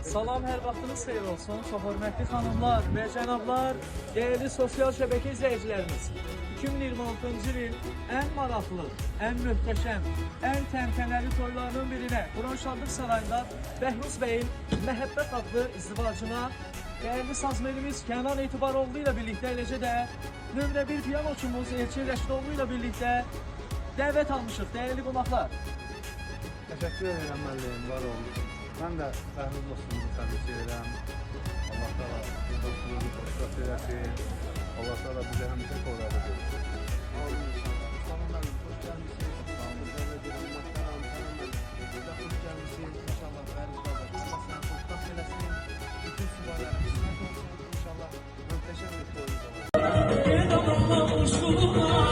Salam, hər vaxtınız xeyir olsun. Çox hörmətli xanımlar və cənablar, değerli sosial şəbəkə izləyicilərimiz. 2026-cı ilin ən maraqlı, ən möhtəşəm, ən təntənəli toylarının birinə Quran Şadlıq Sarayında Bəhruz Bəyin Məhəbbət adlı izdivacına değerli sazmenimiz Kənan Etibaroğlu ilə birlikdə, eləcə də nömrə 1 piyanoçumuz Elçin Rəşidoğlu ilə birlikdə dəvət almışıq, değerli qonaqlar. Təşəkkür edirəm müəllim, var olun. Mən də Bəhruz dostumuzu təbrik edirəm. Allah da dostumuzu xoşbəxt eləsin. Allah da bizə həmişə qoyarlı verir. Sağ olun, Salam müəllim, xoş gəlmişsiniz. Sağ olun, dəvət edirəm. Sizə xoş gəlmişsiniz. İnşallah Bəhruz qardaş, Allah səni xoşbəxt eləsin. Bütün süvarlarımız sənət olsun. İnşallah möhtəşəm bir toyunuz olur.